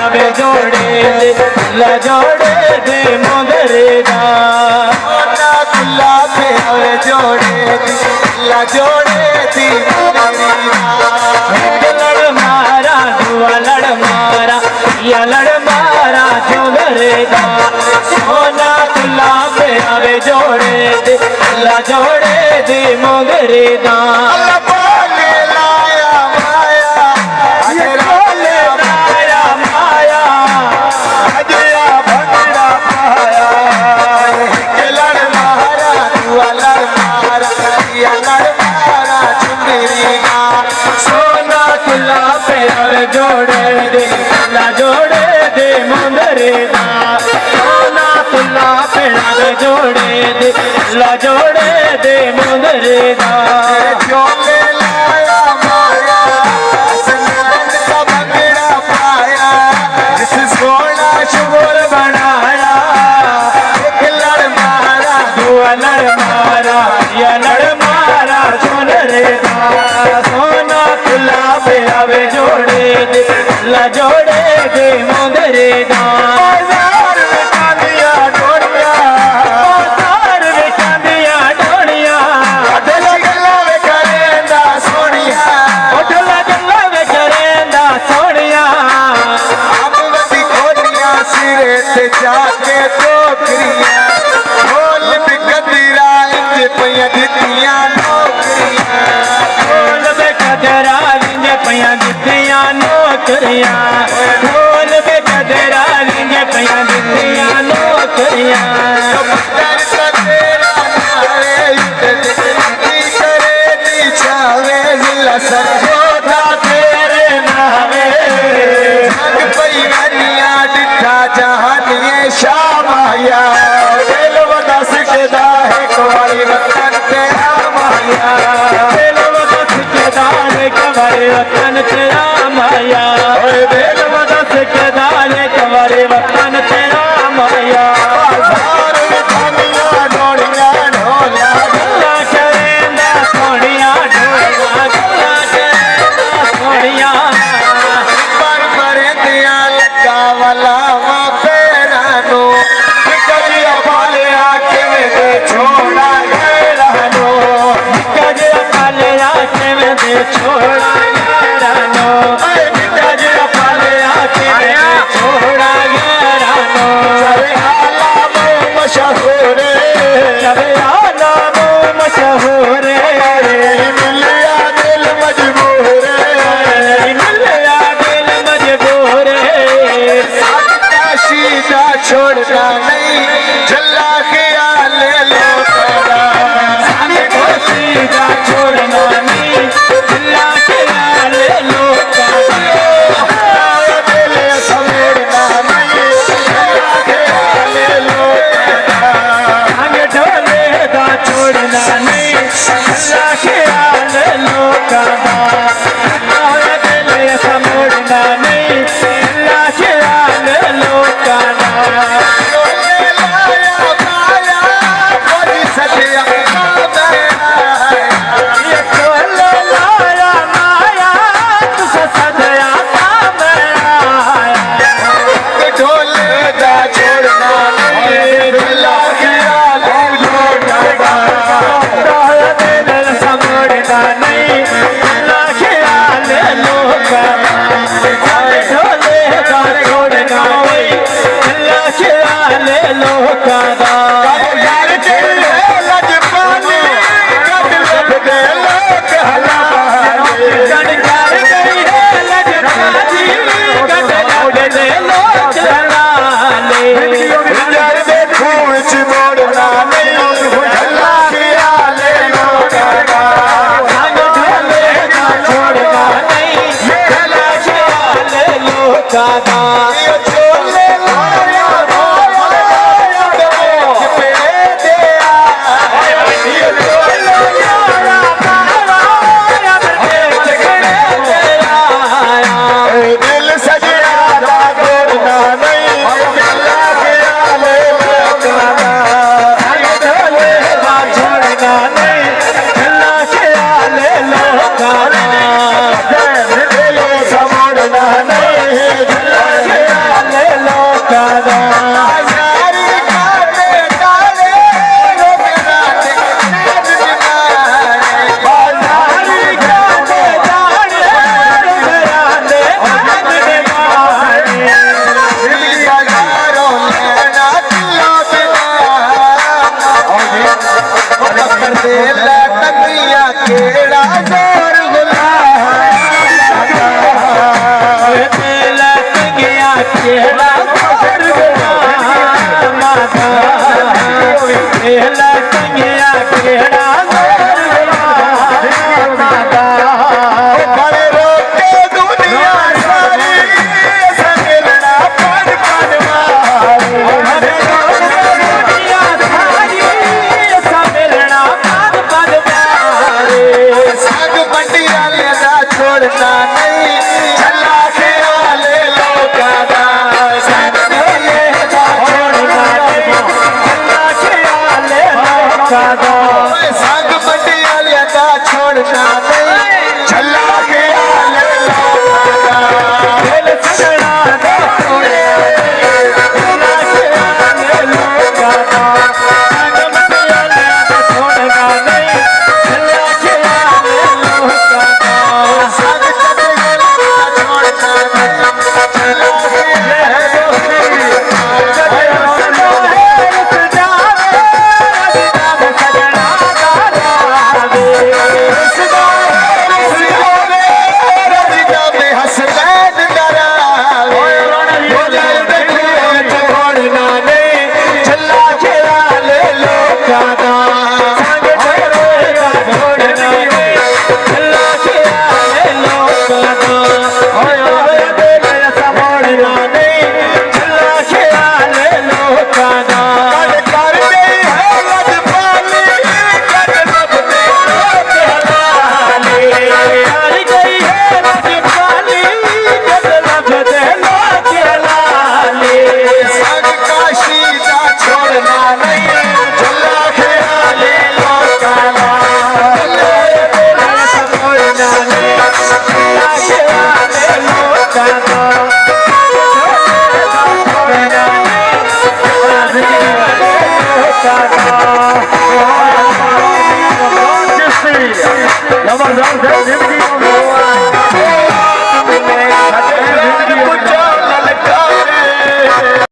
आवे जोड़े दे ला जोड़े दे मोगरे दा सोना दुल्ला पे आवे जोड़े दे ला जोड़े दे मोगरे दा लड़ मारा दुआ लड़ मारा या लड़ मारा जोगरे दा सोना दुल्ला पे आवे जोड़े दे ला जोड़े दे मोगरे दा जोड़े दे ला जोड़े दे मोगरे दा सोना तुला पेड़ा जोड़े दे ला जोड़े दे मोगरे दा जोड़े लाया माया संगत का भंगड़ा पाया जिस सोना शुगर बनाया एक लड़ मारा दुआ लड़ मारा या लड़ मारा जोड़े दा सोना तुला पे आवे जोड़े ला जोड़े दे मोगरे दा बाजार में चांदिया डोरिया बाजार में चांदिया डोरिया ढोला गल्ला में करेंदा सोनिया ढोला गल्ला में करेंदा सोनिया अब वती कोरिया सिरे ते जाके टोकरिया ढोल बिकदरा इंज पया दितिया नौकरिया ढोल बिकदरा इंज पया दितिया नौकरिया ढोल पे गदरा लिंगे पया दितिया नौकरिया तेरा नारे करे निछावे जिला सरजोधा तेरे नावे जग परिवारिया डिठा जहानिए शामाया दिल वदा सिकदा है कुंवारी वतन तेरा माया दिल वदा सिकदा है कुंवारी वतन तेरा माया दिल मदद के दाने कमरे वतन तेरा माया बाजार में चांदिया डोरिया ढोला गल्ला करेंदा सोनिया ढोला गल्ला करेंदा सोनिया पर दिया लगा वाला वा पेरा नो कजिया वाले आके में दे छोड़ा गया नो कजिया वाले आके में दे छोड़ा गया नो छोड़ा गया नो मशहूर मशहूर मिलिया दिल मजबूर मिलिया दिल मजबूर सीधा छोड़ना नहीं जल्ला ख्याल लो सीधा छोड़ना नहीं जल्ला ख्याल लो छोड़ना नहीं अल्लाह ख्याल लोका दिल समोड़ना नहीं अल्लाह ख्याल लोका केड़ा माता एला संगया केड़ा माता बड़े रोके दुनिया सारी संगलना पद पद मारे दुनिया सारी संगलना पद पद मारे संग मंडी वाले दा छोड़ना नहीं चला के आले लोका दा संग मंडी दा छोड़ना नहीं चला के आले लोका दा संग मंडी वाले दा छोड़ना नहीं चला के आले लोका दा दिल सजना दा छोड़ना चला के आले लोका दा संग मंडी वाले दा छोड़ना नहीं चला के आले लोका दा संग जबरदस्त